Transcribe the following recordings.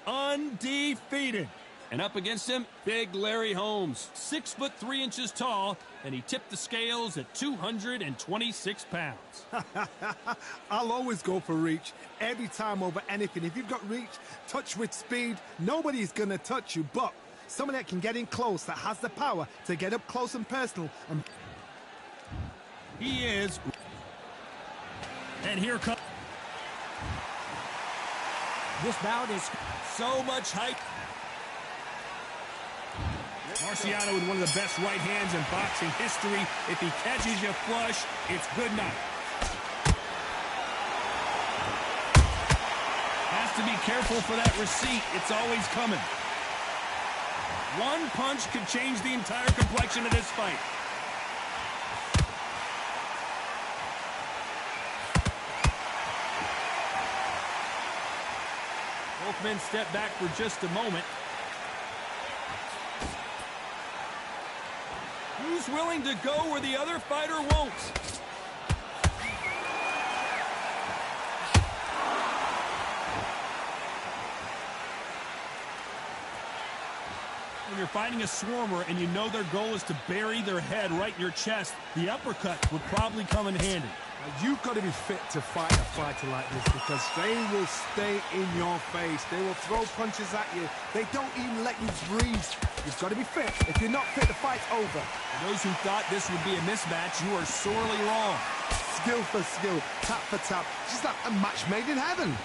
undefeated. And up against him, Big Larry Holmes, 6'3" tall, and he tipped the scales at 226 pounds. I'll always go for reach, every time over anything. If you've got reach, touch with speed, nobody's going to touch you. But someone that can get in close, that has the power to get up close and personal. And he is. And here comes. This bout is so much hype. Marciano with one of the best right hands in boxing history. If he catches you flush, it's good night. Has to be careful for that receipt. It's always coming. One punch could change the entire complexion of this fight. Both men step back for just a moment. Who's willing to go where the other fighter won't? When you're fighting a swarmer and you know their goal is to bury their head right in your chest, the uppercut would probably come in handy. You've got to be fit to fight a fighter like this because they will stay in your face. They will throw punches at you. They don't even let you breathe. You've got to be fit. If you're not fit, the fight's over. For those who thought this would be a mismatch, you are sorely wrong. Skill for skill, tap for tap. Just like a match made in heaven.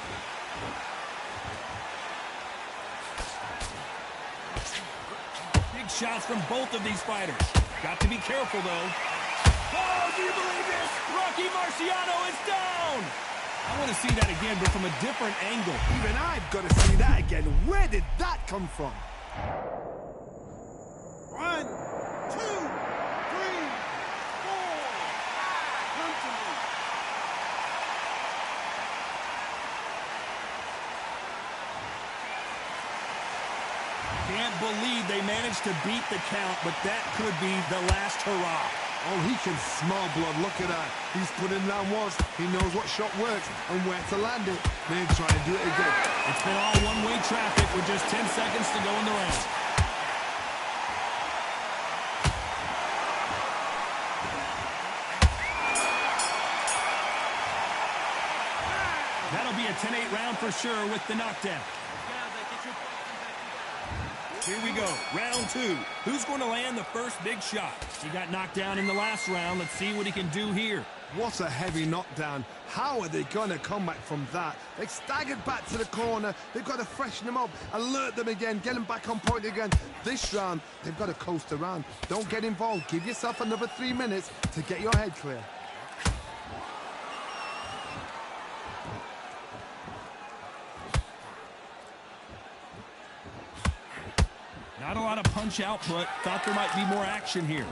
Big shots from both of these fighters. Got to be careful, though. Oh, do you believe this? Rocky Marciano is down! I want to see that again, but from a different angle. Even I've got to see that again. Where did that come from? 1, 2, 3, 4. Come to me. Can't believe they managed to beat the count, but that could be the last hurrah. Oh, he can smell blood. Look at that. He's putting down once. He knows what shot works and where to land it. Then try and do it again. It's been all one-way traffic with just 10 seconds to go in the round. That'll be a 10-8 round for sure with the knockdown. Here we go, round 2. Who's going to land the first big shot? He got knocked down in the last round. Let's see what he can do here. What a heavy knockdown. How are they going to come back from that? They staggered back to the corner. They've got to freshen them up, alert them again, get them back on point again. This round, they've got to coast around. Don't get involved. Give yourself another 3 minutes to get your head clear. Not a lot of punch output. Thought there might be more action here.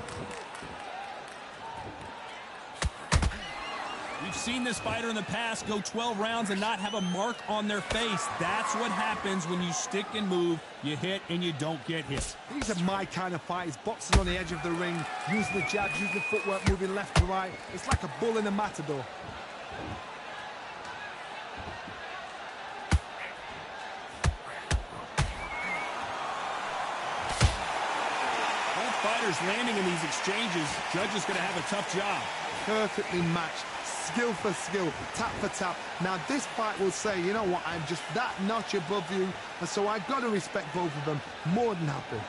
We've seen this fighter in the past go 12 rounds and not have a mark on their face. That's what happens when you stick and move. You hit and you don't get hit. These are my kind of fighters. Boxing on the edge of the ring, using the jab, using the footwork, moving left to right. It's like a bull in a matador. Fighters landing in these exchanges, judges going to have a tough job. Perfectly matched, skill for skill, tap for tap. Now this fight will say, you know what, I'm just that notch above you, and so I've got to respect both of them more than happy.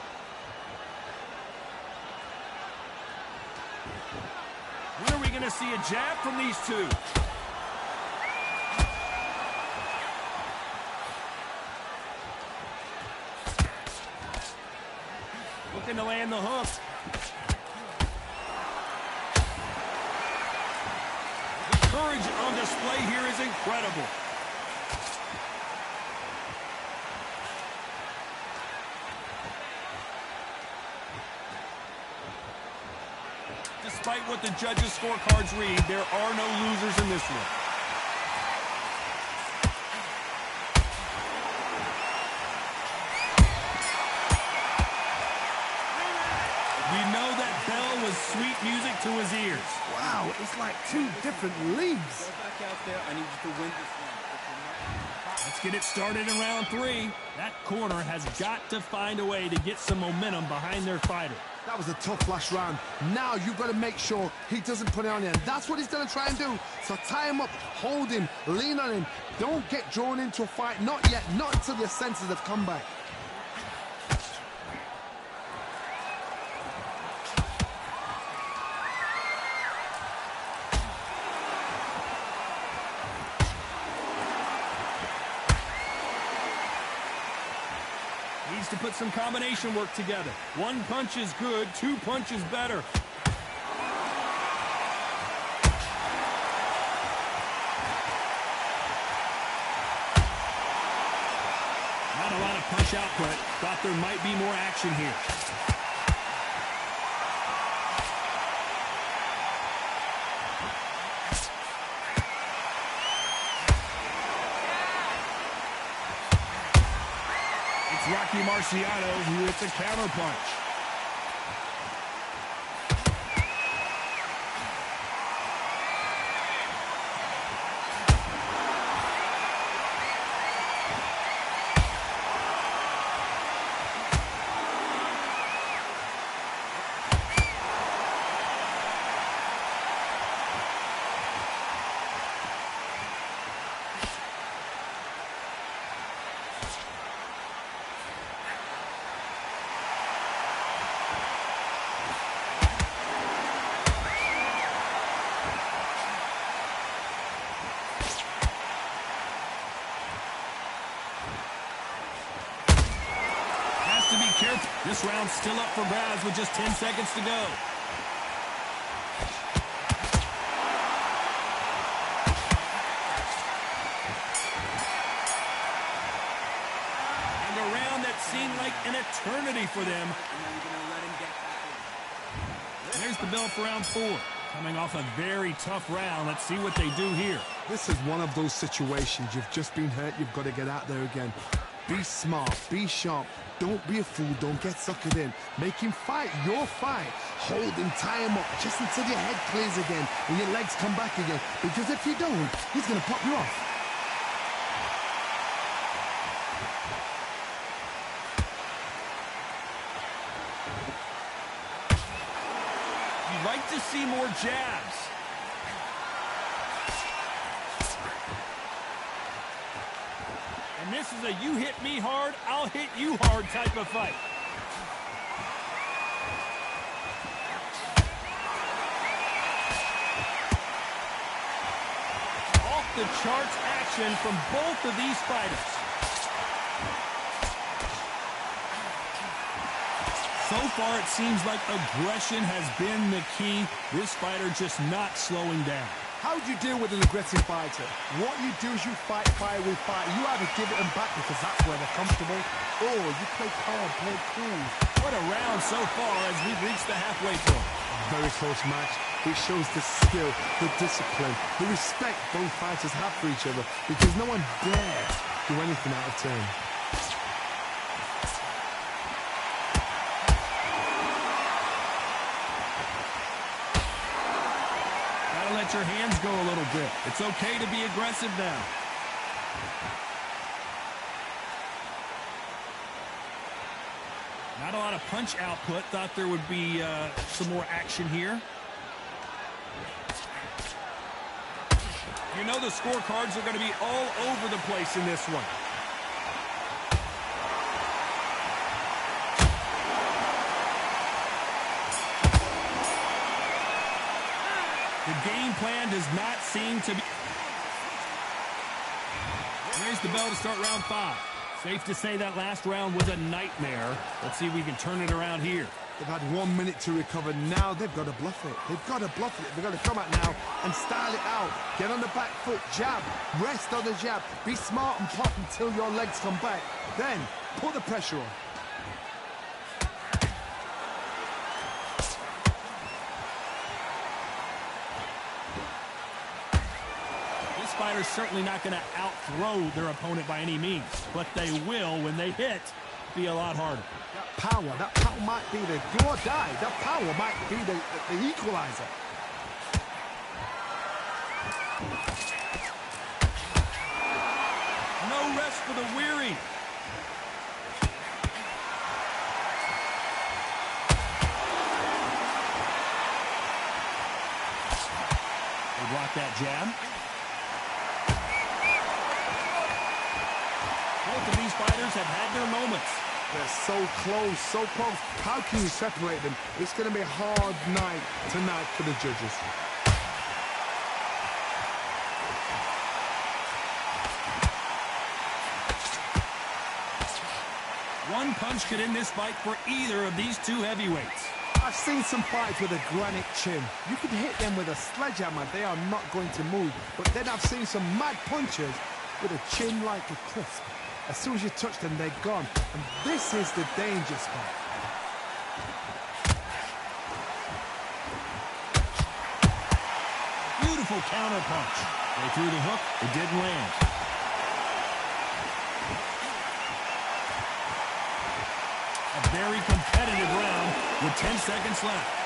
When are we going to see a jab from these two? Looking to land the hook. The courage on display here is incredible. Despite what the judges' scorecards read, there are no losers in this one. Sweet music to his ears. Wow, it's like two different leagues. Go back out there. I need you to win this one. Let's get it started in round 3. That corner has got to find a way to get some momentum behind their fighter. That was a tough last round. Now you've got to make sure he doesn't put it on you. And that's what he's going to try and do. So tie him up, hold him, lean on him. Don't get drawn into a fight. Not yet. Not until your senses have come back. Needs to put some combination work together. One punch is good, 2 punches better. Not a lot of punch output. Thought there might be more action here. Rocky Marciano, who hits a counterpunch. To be careful. This round's still up for grabs with just 10 seconds to go. And a round that seemed like an eternity for them. There's the bell for round 4. Coming off a very tough round. Let's see what they do here. This is one of those situations. You've just been hurt. You've got to get out there again. Be smart. Be sharp. Don't be a fool. Don't get suckered in. Make him fight your fight. Hold him, tie him up, just until your head clears again and your legs come back again. Because if you don't, he's going to pop you off. You'd like to see more jabs. And this is a you hit me hard, I'll hit you hard type of fight. Off the charts action from both of these fighters. So far, it seems like aggression has been the key. This fighter just not slowing down. How do you deal with an aggressive fighter? What you do is you fight fire with fire. You either give it them back because that's where they're comfortable, or you play calm, play cool. What a round so far as we've reached the halfway point. Very close match. It shows the skill, the discipline, the respect both fighters have for each other because no one dares do anything out of turn. Let your hands go a little bit. It's okay to be aggressive now. Not a lot of punch output. Thought there would be some more action here. You know the scorecards are going to be all over the place in this one. The game plan does not seem to be... There's the bell to start round 5. Safe to say that last round was a nightmare. Let's see if we can turn it around here. They've had 1 minute to recover. Now they've got to bluff it. They've got to bluff it. They've got to come out now and style it out. Get on the back foot, jab, rest on the jab. Be smart and pop until your legs come back. Then put the pressure on. Fighters certainly not going to out-throw their opponent by any means, but they will, when they hit, be a lot harder. That power might be the do or die. That power might be the equalizer. No rest for the weary. They block that jab. Both of these fighters have had their moments. They're so close, so close. How can you separate them? It's going to be a hard night tonight for the judges. One punch could end this fight for either of these two heavyweights. I've seen some fights with a granite chin. You can hit them with a sledgehammer, they are not going to move. But then I've seen some mad punchers with a chin like a crisp. As soon as you touch them, they're gone. And this is the danger spot. Beautiful counter punch. They threw the hook, it didn't land. A very competitive round with 10 seconds left.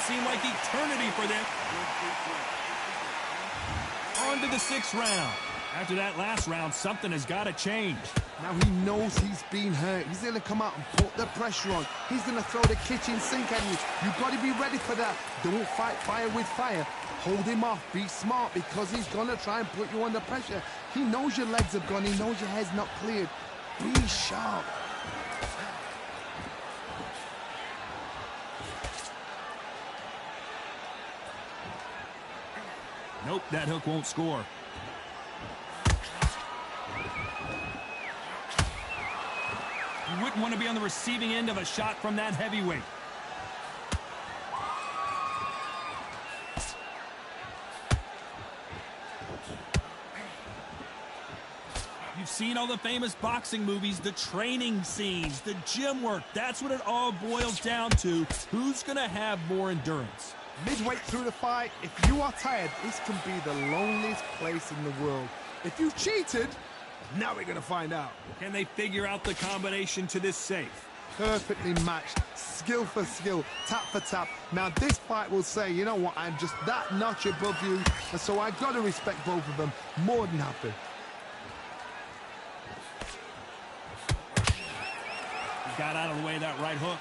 Seemed like eternity for them. On to the 6th round. After that last round, something has got to change. Now he knows he's been hurt. He's going to come out and put the pressure on. He's going to throw the kitchen sink at you. You've got to be ready for that. Don't fight fire with fire. Hold him off. Be smart because he's going to try and put you under pressure. He knows your legs have gone. He knows your head's not cleared. Be sharp. Nope, that hook won't score. You wouldn't want to be on the receiving end of a shot from that heavyweight. You've seen all the famous boxing movies, the training scenes, the gym work. That's what it all boils down to. Who's going to have more endurance? Midway through the fight, if you are tired, this can be the loneliest place in the world. If you cheated, now we're going to find out. Can they figure out the combination to this safe? Perfectly matched, skill for skill, tap for tap. Now this fight will say, you know what, I'm just that notch above you, and so I've got to respect both of them more than happy. He got out of the way of that right hook.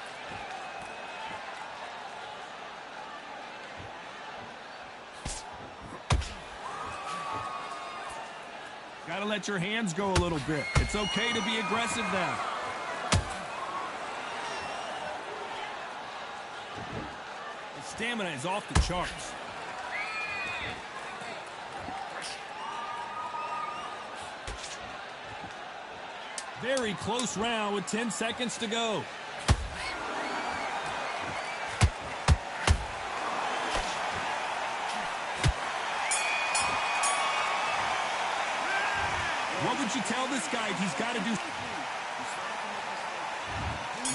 Got to let your hands go a little bit. It's okay to be aggressive now. The stamina is off the charts. Very close round with 10 seconds to go. What would you tell this guy he's got to do?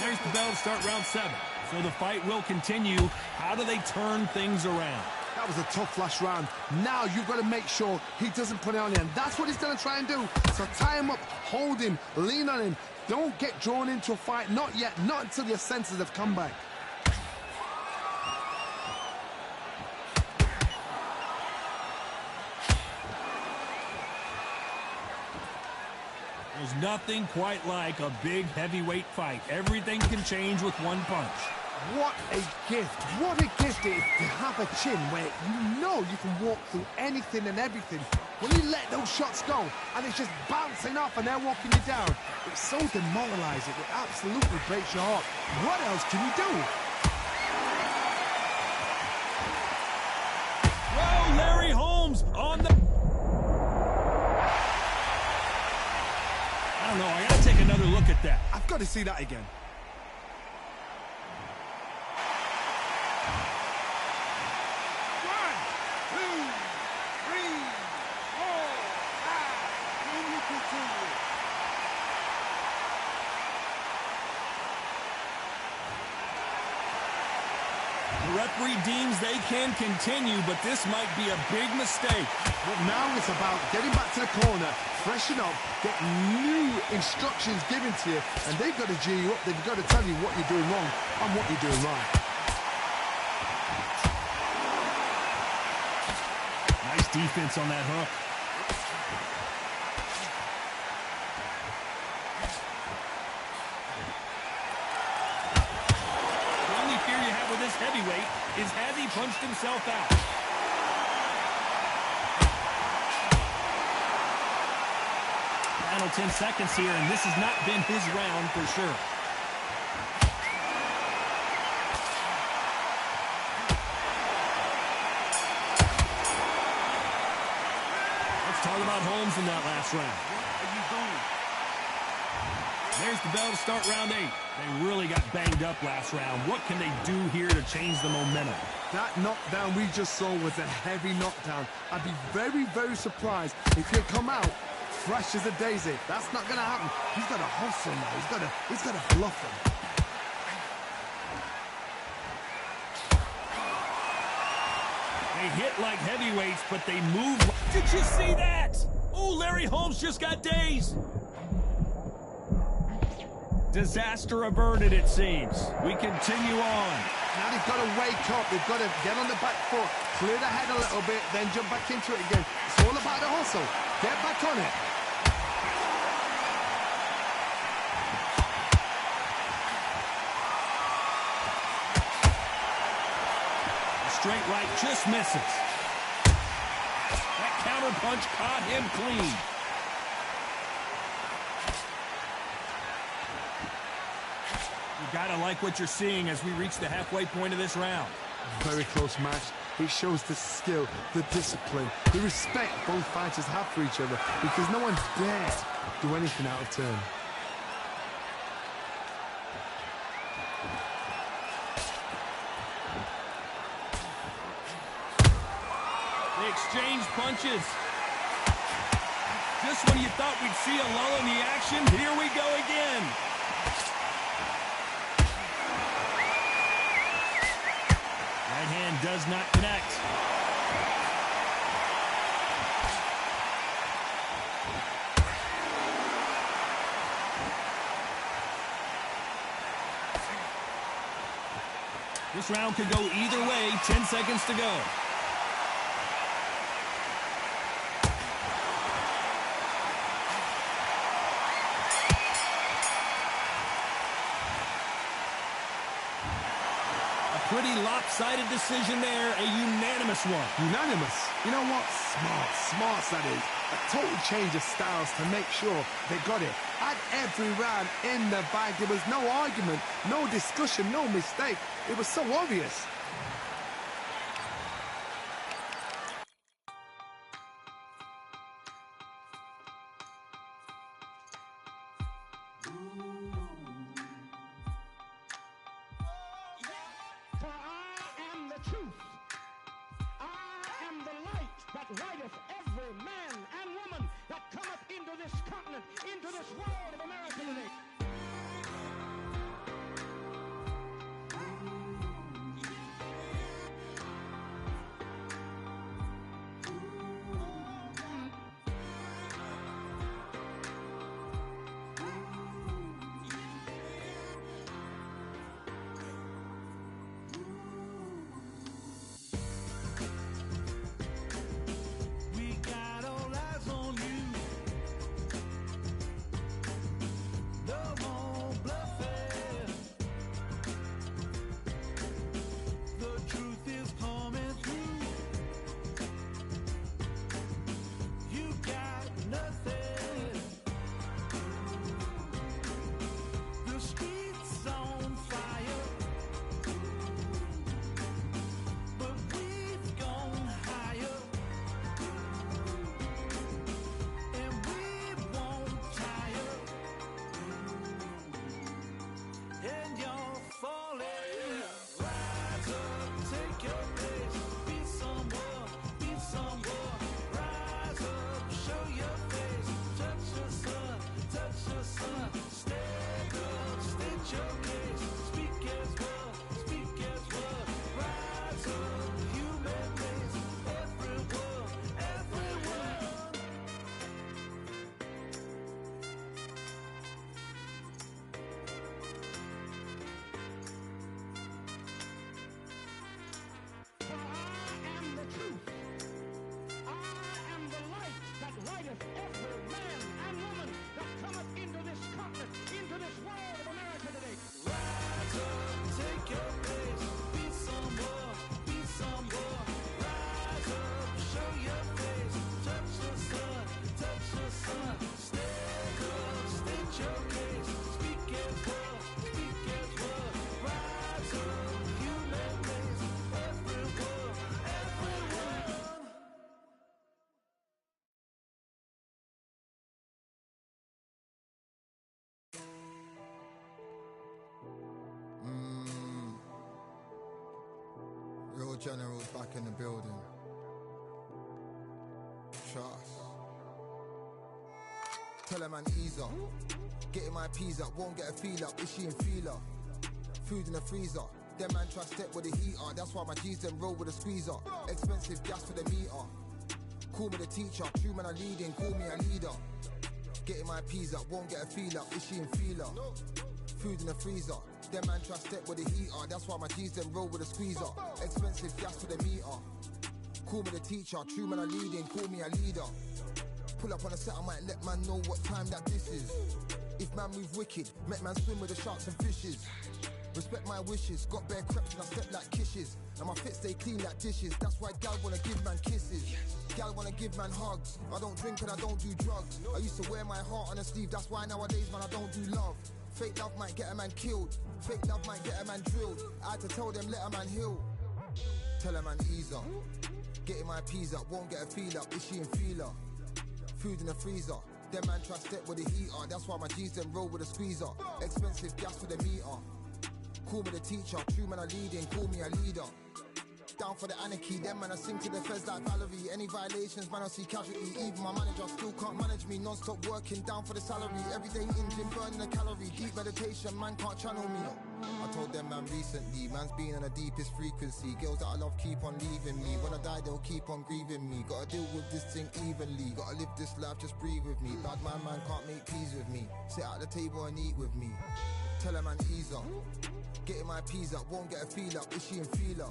There's the bell to start round 7. So the fight will continue. How do they turn things around? That was a tough last round. Now you've got to make sure he doesn't put it on you. And that's what he's going to try and do. So tie him up, hold him, lean on him. Don't get drawn into a fight. Not yet. Not until your senses have come back. There's nothing quite like a big heavyweight fight. Everything can change with one punch. What a gift. What a gift it is to have a chin where you know you can walk through anything and everything. When you let those shots go and it's just bouncing off and they're walking you down, it's so demoralizing. It absolutely breaks your heart. What else can you do? Whoa, Larry Holmes on the... I don't know, I gotta take another look at that. I've got to see that again. The referee deems they can continue, but this might be a big mistake. But now it's about getting back to the corner, freshen up, get new instructions given to you, and they've got to G you up. They've got to tell you what you're doing wrong and what you're doing right. Nice defense on that hook. The only fear you have with this heavyweight is has he punched himself out? Final 10 seconds here, and this has not been his round for sure. Let's talk about Holmes in that last round. What are you doing? There's the bell to start round 8. They really got banged up last round. What can they do here to change the momentum? That knockdown we just saw was a heavy knockdown. I'd be very, very surprised if he'd come out fresh as a daisy. That's not going to happen. He's got to hustle now. He's got to bluff him. They hit like heavyweights, but they move. Did you see that? Oh, Larry Holmes just got dazed. Disaster averted, it seems. We continue on. Now they've got to wake up. They've got to get on the back foot, clear the head a little bit, then jump back into it again. It's all about the hustle. Get back on it. Straight right just misses. That counter punch caught him clean. You gotta like what you're seeing as we reach the halfway point of this round. Very close match. It shows the skill, the discipline, the respect both fighters have for each other, because no one dares do anything out of turn. They exchange punches. Just when you thought we'd see a lull in the action, here we go again. Right hand does not connect. This round could go either way. 10 seconds to go. Pretty lopsided decision there, a unanimous one. Unanimous? You know what? Smart that is. A total change of styles to make sure they got it. At every round in the bag, there was no argument, no discussion, no mistake. It was so obvious. For I am the truth. I am the light that lighteth every man and woman that cometh into this continent, into this world of America today. general's back in the building. Trust. Tell a man ease up. Getting my peas up, won't get a feel up. Is she in feeler? Food in the freezer. Them man try step with the heater. That's why my G's them roll with a squeezer. Expensive gas for the meter. Call me the teacher. True man I leading, call me a leader. Getting my peas up, won't get a feel up. Is she in feeler? Food in the freezer. Them man try step with the heater. That's why my G's them roll with a squeezer. Expensive gas for the meter. Call me the teacher. True man I leading, call me a leader. Pull up on a set, I might let man know what time that this is. If man move wicked, make man swim with the sharks and fishes. Respect my wishes, got bare creps and I step like kisses. And my fit stay clean like dishes. That's why gal wanna give man kisses. Gal wanna give man hugs. I don't drink and I don't do drugs. I used to wear my heart on a sleeve. That's why nowadays man I don't do love. Fake love might get a man killed. Fake love might get a man drilled. I had to tell them let a man heal. Tell a man ease up. Getting my peas up, won't get a feel up. Is she in feeler? Food in the freezer. Them man try step with the heater. That's why my G's them roll with a squeezer. Expensive gas for the meter. Call me the teacher. True man I leading, call me a leader. Down for the anarchy. Them man I sing to the feds like Valerie. Any violations man I see casualty. Even my manager still can't manage me. Non-stop working down for the salary. Everyday in gym burning a calorie. Deep meditation man can't channel me. I told them man recently, man's been on the deepest frequency. Girls that I love keep on leaving me. When I die they'll keep on grieving me. Gotta deal with this thing evenly. Gotta live this life, just breathe with me. Bad man can't make peace with me. Sit at the table and eat with me. Tell a man ease up. Getting my peas up, won't get a feel up. Is she in feeler?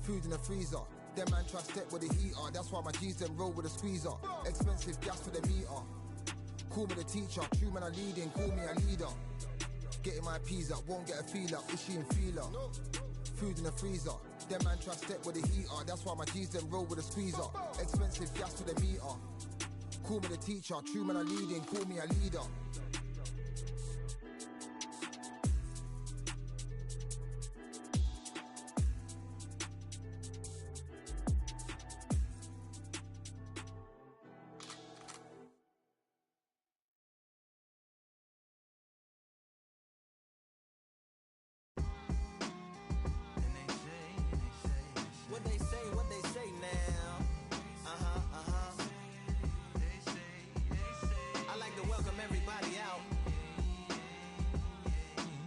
Food in the freezer. Them man try step with the heater. That's why my G's them roll with a squeezer. Expensive gas for the meter. Call me the teacher. True man I leading, call me a leader. Getting my peas up, won't get a feel up. Is she in feeler? Food in the freezer. Them man try step with the heater. That's why my G's them roll with a squeezer. Expensive gas for the meter. Call me the teacher. True man I leading, call me a leader. What they say now. I like to welcome everybody out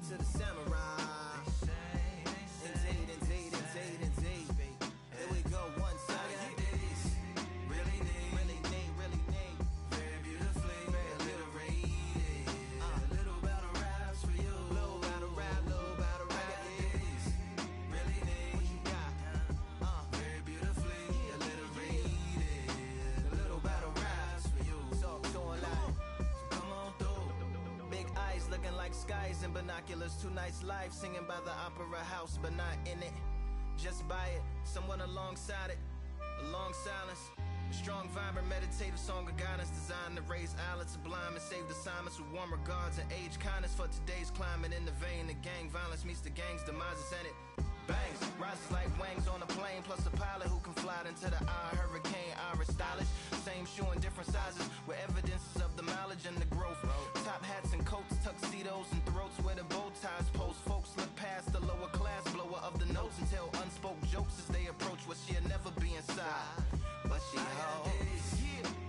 to the Samurai. Indeed. Here we go, one side. Really neat. Very beautifully, very alliterated. A little battle raps for you. Little battle rap. Really neat. What you got? Very beautifully alliterated. A little battle raps for you. So alive. Come on through. Big eyes looking like skies and binoculars. Two nights live singing by the opera house, but not in it. Just by it, someone alongside it. A long silence. A strong, vibrant, meditative song of guidance designed to raise eyelids sublime and save assignments with warm regards and age kindness for today's climate. In the vein of gang violence meets the gang's demises, and it bangs, rises like wings on a plane, plus a pilot who can fly into the eye. Hurricane, Irish stylish, same shoe in different sizes, with evidences of the mileage and the growth. Top hats and coats, tuxedos and throats where the bow ties post. Folks look past the lower class blower of the notes and tell unspoke jokes as they approach what she'll never be inside. But she holds.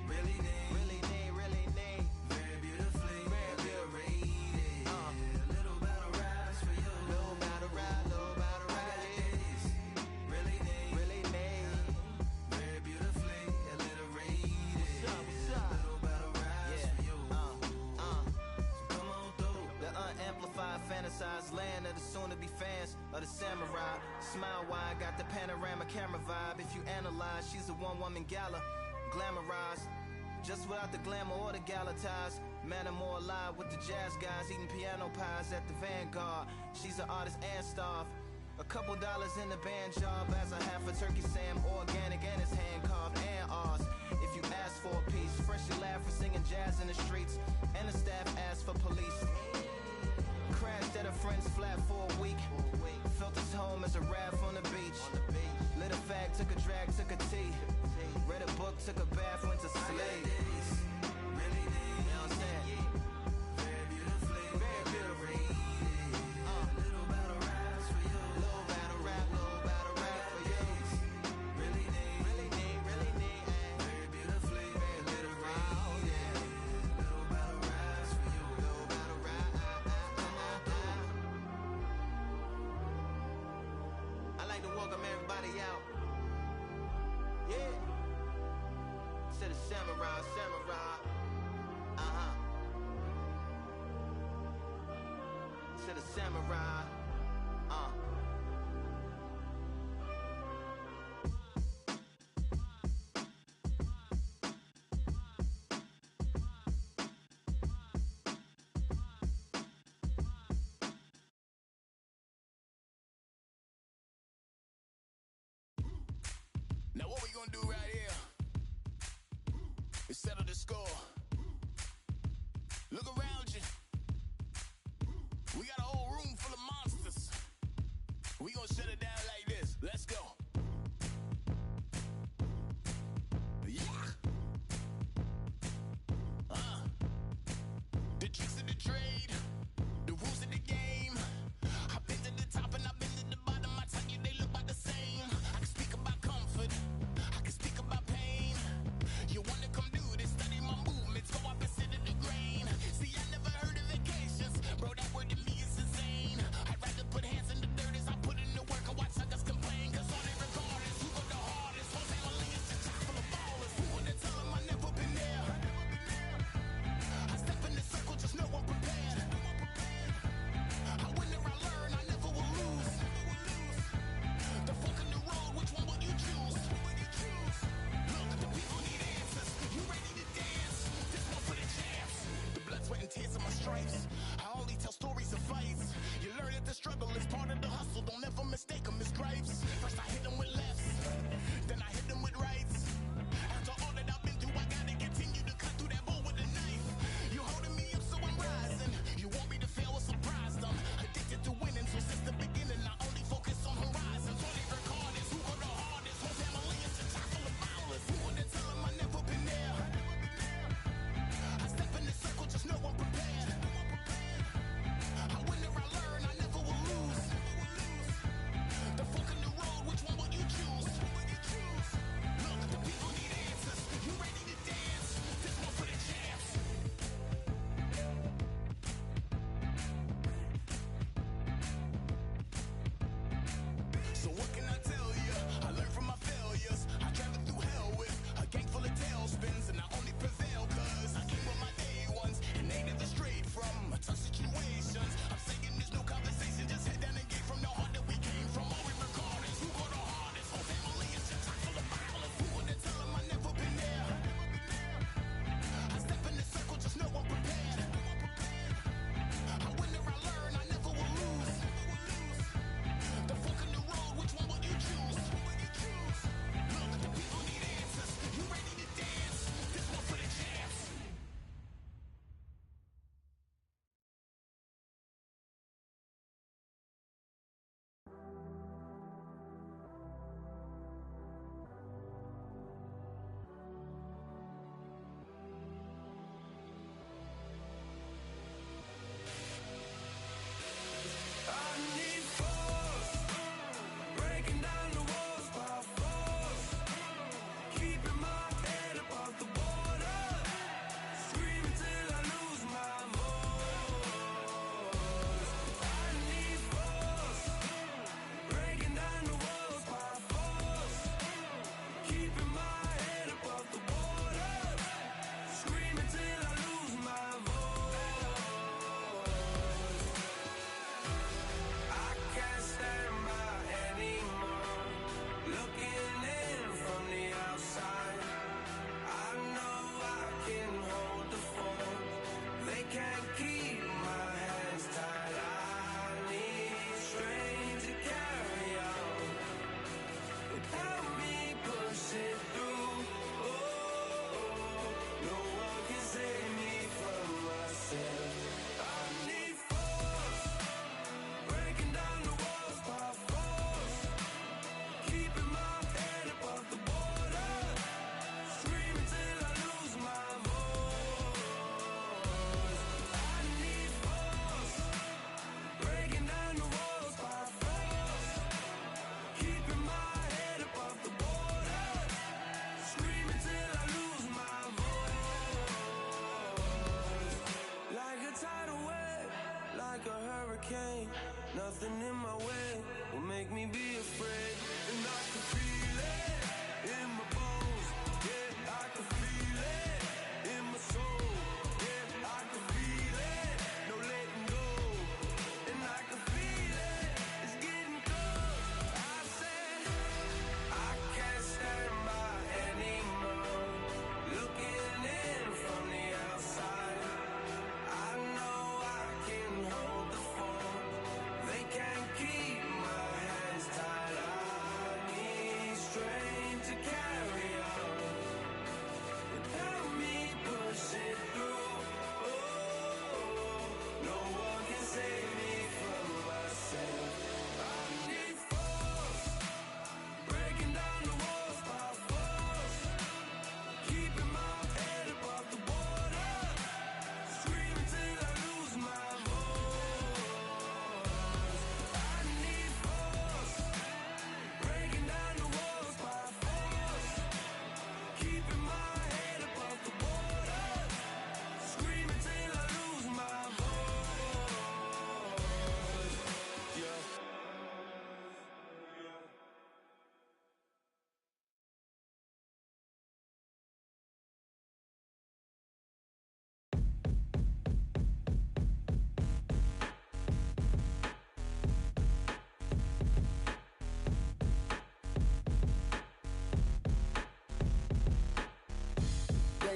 Really neat. Very beautifully, very alliterated. A little battle raps for you. Little battle rap. Really neat. Very beautifully alliterated. What's up? Little battle raps for you. So come on through. The unamplified, fantasized land of the soon-to-be fans of the samurai. Smile wide, got the panorama camera vibe. If you analyze, she's a one-woman gala, glamorized, just without the glamour or the gala ties. Man, I'm more alive with the jazz guys, eating piano pies at the Vanguard. She's an artist and staff. A couple dollars in the band job as a half a turkey Sam, organic and it's hand carved and ours. If you ask for a piece, freshly laugh for singing jazz in the streets, and the staff asked for police. Crashed at a friend's flat for a week. Felt his home as a raft on the beach. Lit a fag, took a drag, took a tea. Read a book, took a bath, went to sleep. Really neat. You know what I'm saying? Very beautifully, very beautifully. Little battle raps for you. Little battle rap for you. samurai, samurai. To the samurai. Now what we gonna do right here is settle the score. Look around you. We got a whole room full of monsters.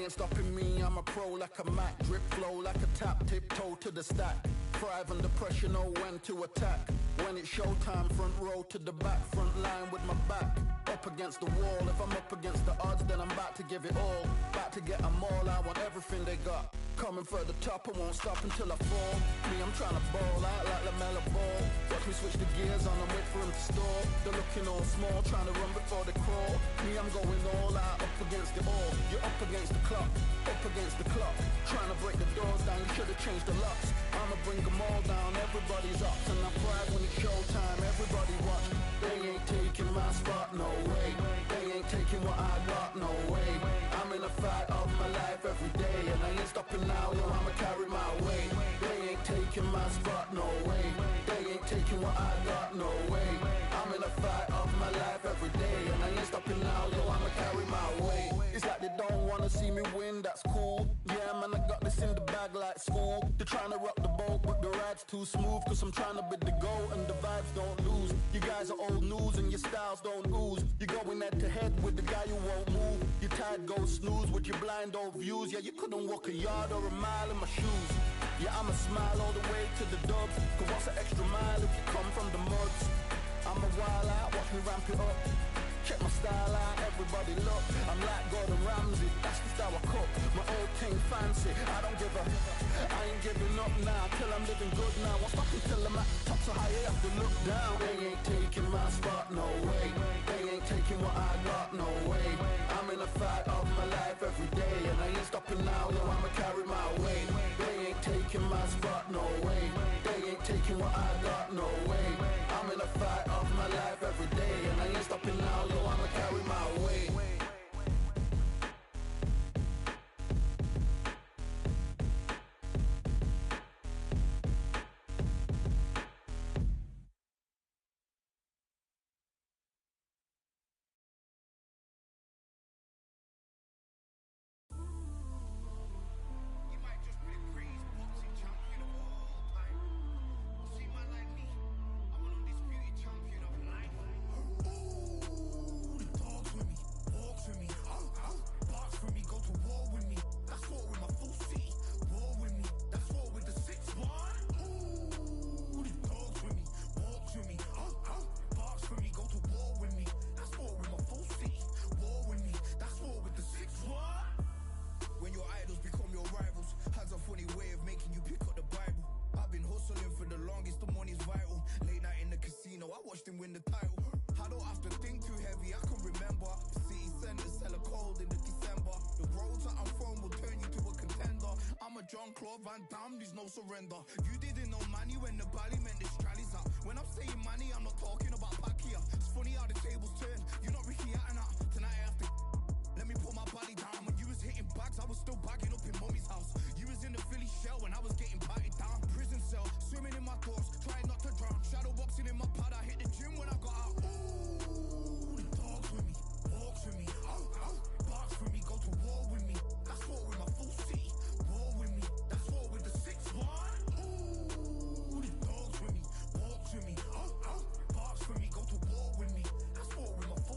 ain't stopping me, I'm a pro like a Mac. Drip flow like a tap, tiptoe to the stack. Thrive under pressure, know when to attack. When it's showtime, front row to the back. Front line with my back up against the wall. If I'm up against the odds, then I'm about to give it all. About to get them all, I want everything they got. Coming for the top, I won't stop until I fall. Me, I'm trying to ball out like LaMelo Ball. Watch me switch the gears on and wait for him to stall. They're looking all small, trying to run before they crawl. Me, I'm going all out, up against it all. You're up against the clock, up against the clock. Trying to break the doors down, you should've changed the locks. I'ma bring them all down, everybody's up. And I pride when it's showtime, everybody watch. They ain't taking my spot, no way. They ain't taking what I got, no way. I'm in a fight of my life every day, and I ain't stopping now, yo, I'ma carry my weight. They ain't taking my spot, no way. They ain't taking what I got, no way. I'm in a fight of my life every day, and I ain't stopping now, yo, I'ma carry my weight. It's like they don't wanna see me win, that's cool. Yeah, man, I got this in the bag like school. They're trying to rock the boat, but the ride's too smooth. Cause I'm trying to be the goal, and the vibes don't lose. You guys are old news, and your styles don't ooze. You're going head to head with the guy who won't move. Your tide goes snooze with your blind old views. Yeah, you couldn't walk a yard or a mile in my shoes. Yeah, I'ma smile all the way to the dubs. Cause what's an extra mile if you come from the muds? I'm a wild out, watch me ramp it up. Check my style out, everybody look. I'm like Gordon Ramsay, that's the style I cook. My old thing fancy, I don't give a. I ain't giving up now, till I'm living good now. Won't stop until I'm at the top, so high I have to look down. They ain't taking my spot, no way. They ain't taking what I got, no way. I'm in a fight of my life every day, and I ain't stopping now, yo, I'ma carry my weight. They ain't taking my spot, no way. They ain't taking what I got, no way. I'm in a fight of my life every day, and I ain't stopping now, yo, I'ma carry my weight. You might just be the greatest boxing champion of all time. You see, man like me, I'm an undisputed champion of life. Ooh, the dogs with me, walks with me, barks with me, go to war with me. That's war with my full city. War with me, that's war with the 6-1. Ooh, the dogs with me, walks with me, barks with me, go to war with me. That's war with my full city. War with me, that's war with the 6-1. When your idols become your rivals, has a funny way of making you pick up the Bible. I've been hustling for the longest, the money's vital. Late night in the casino, I watched him win the title. I don't have to think too heavy, I can remember. The city centers hella cold in the December. The roads that I'm from will turn you to a contender. I'm a Jean-Claude Van Damme, there's no surrender. You didn't know money when the bally meant the strallies up. When I'm saying money, I'm not talking about Pacquiao. It's funny how the tables turn. You're not Ricky Hatton. Tonight I have to let me put my body down. When you was hitting bags, I was still bagging up in mommy's house. You was in the Philly shell when I was getting patted down. Prison cell, swimming in my thoughts, trying not to drown. Shadow boxing in my pad, I hit the gym when I got out. Ooh, the dogs with me, walks with me, barks with me, go to war with me. That's war with my full city. War with me, that's war with the 6-1. Ooh, the dogs with me, walks with me, barks with me, go to war with me. That's war with my full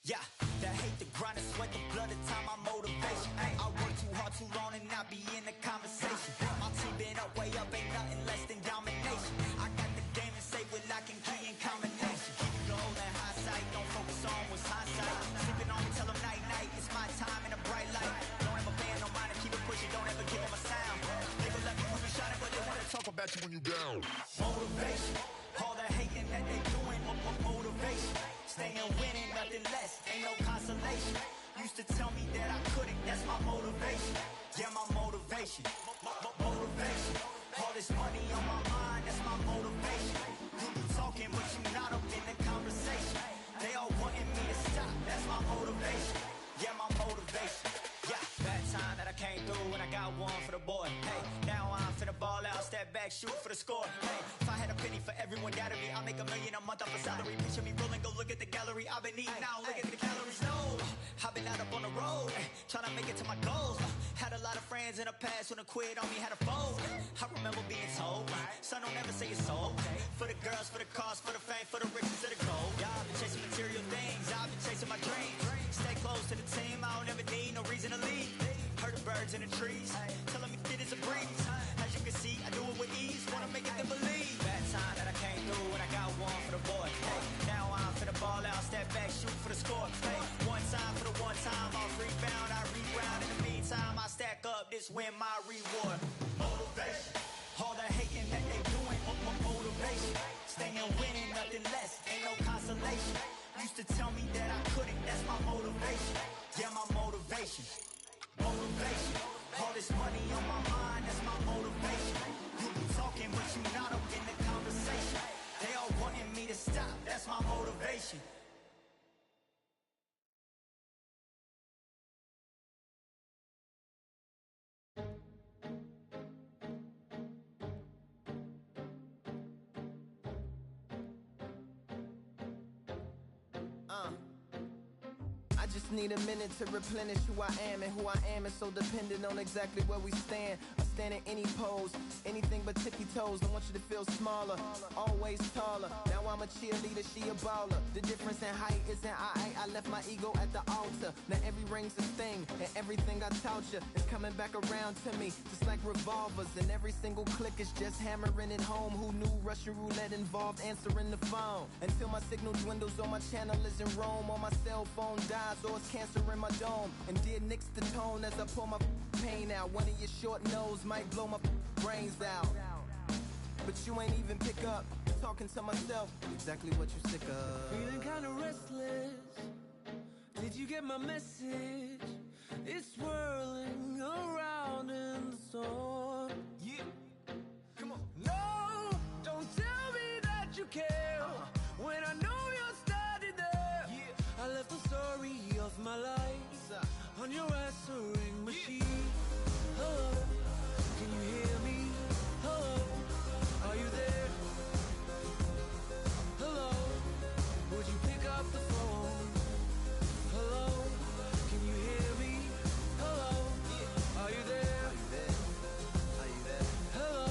Yeah, the hate, the grind, the sweat, the blood, the time, my motivation. Ay, I work too hard, too long, and not be in the conversation. My team been up, way up, ain't nothing less than domination. I got the game and say with lock and key and combination. Keep it goal and high sight, don't focus on what's hindsight. Sleeping on me, tell them night, night, it's my time in a bright light. Don't ever band, no mind, and keep it pushing, don't ever give them a sound. They gon' let me when you shining, but they wanna talk about you when you down. Motivation, all the hating that they doing, motivation. Staying winning, nothing less, ain't no consolation. Used to tell me that I couldn't, that's my motivation. Yeah, my motivation, motivation. All this money on my mind, that's my motivation. You be talking, but you not up in the conversation. They all wanting me to stop, that's my motivation. Yeah, my motivation. Yeah, that time that I came through and I got one for the boy. Hey, now I'm finna ball out, step back, shoot for the score. Hey, if I had a penny for everyone doubted me, I'll make $1 million a month off a salary. Picture me rolling, go look at the gallery. I've been eating now, look at the calories. No, I've been out up on the road, trying to make it to my goals. Had a lot of friends in the past when I quit on me, had a fold. I remember being told, son, don't ever say it's so. For the girls, for the cars, for the fame, for the riches, for the gold. Y'all been chasing material things, I've been chasing my dreams. Stay close to the team, I don't ever need no reason to leave. Heard the birds in the trees, telling me it is a breeze. As you can see, I do it with ease, wanna make it to believe. That time that I came through and I got one for the boy. Hey, now I'm finna ball out, step back, shoot for the score. Hey, one time for the one time, I'll rebound, I reround. In the meantime, I stack up, this win my reward. Motivation, all the hating that they doing, motivation. Staying winning, nothing less, ain't no consolation. Used to tell me that I couldn't, that's my motivation. Yeah, my motivation. Motivation, all this money on my mind, that's my motivation. You be talking, but you not up in the conversation. They all wanting me to stop, that's my motivation. I just need a minute to replenish who I am, and who I am is so dependent on exactly where we stand. I stand in any pose, anything but tippy toes. I want you to feel smaller, always taller. Now I'm a cheerleader, she a baller. The difference in height isn't I left my ego at the altar. Now every ring's a thing, and everything I taught you is coming back around to me, just like revolvers. And every single click is just hammering it home. Who knew Russian roulette involved answering the phone? Until my signal dwindles or my channel is in Rome, or my cell phone dies, or it's cancer in my dome. And dear nicks the tone as I pour my pain out. One of your short nose might blow my brains out, but you ain't even pick up. Talking to myself, exactly what you sick of. Feeling kinda restless. Did you get my message? It's swirling around in the storm. Yeah, come on. No, don't tell me that you care when I know you're standing there. Yeah. I left the story of my life on your answering machine. Hello, can you hear me? Hello, are you there? Hello, would you pick up the phone? Hello, can you hear me? Hello, are you there? Are you there? Hello,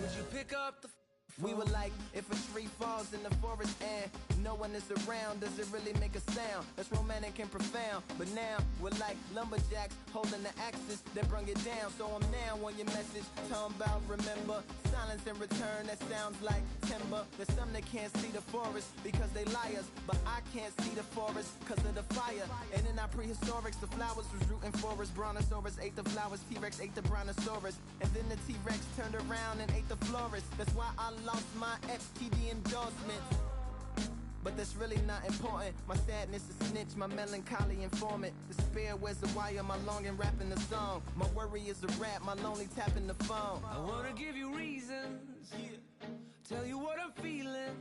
would you pick up the phone? We were like, if a tree falls in the forest and no one is around, does it really make a sound? That's romantic and profound. But now, we're like lumberjacks holding the axes that bring it down. So I'm now on your message, talking about remember. Silence in return, that sounds like timber. There's some that can't see the forest because they liars, but I can't see the forest because of the fire. And in our prehistorics, the flowers was rooting for us. Brontosaurus ate the flowers, T-Rex ate the Brontosaurus. And then the T-Rex turned around and ate the florist. That's why I lost my FTD endorsements. But that's really not important. My sadness is snitch, my melancholy informant. Despair wears a wire, my longing rapping the song. My worry is a rap, my lonely tapping the phone. I wanna give you reasons, tell you what I'm feeling,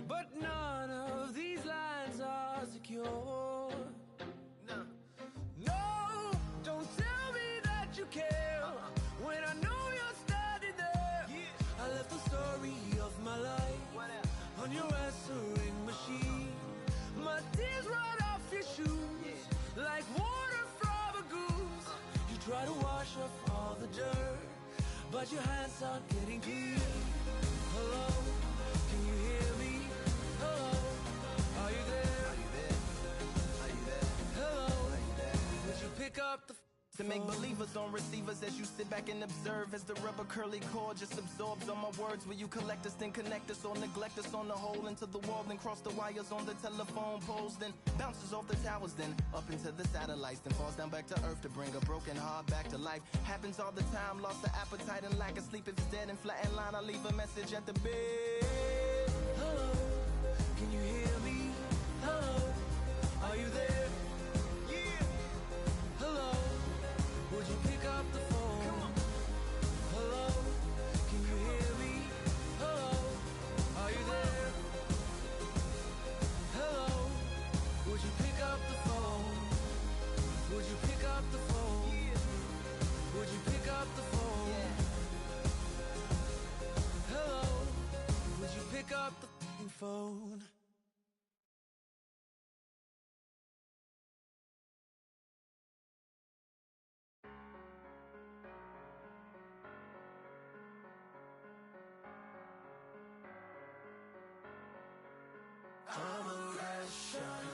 but none of these lines are secure. No, don't tell me that you care when I know you're standing there. I left the story of my life on your answering machine. My tears run off your shoes like water from a goose. You try to wash off all the dirt, but your hands aren't getting clean. Hello, can you hear me? Hello, are you there? pick up the To make believers on receivers as you sit back and observe as the rubber curly cord just absorbs all my words. Will you collect us, then connect us, or neglect us on the hole into the wall, then cross the wires on the telephone poles, then bounces off the towers, then up into the satellites, then falls down back to earth to bring a broken heart back to life. Happens all the time, lost the appetite and lack of sleep. If it's dead and flat in line, I leave a message at the bed. Hello, can you hear me? Hello, are you there? Yeah. Hello, would you pick up the phone? Come on. Hello, can you hear me? Hello, are you there? Hello, would you pick up the phone? Would you pick up the phone? Yeah. Would you pick up the phone? Yeah. Hello, would you pick up the f***ing phone? I'm a Russian,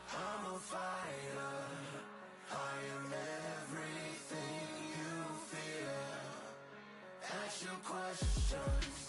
I'm a fighter. I am everything you fear. Ask your questions.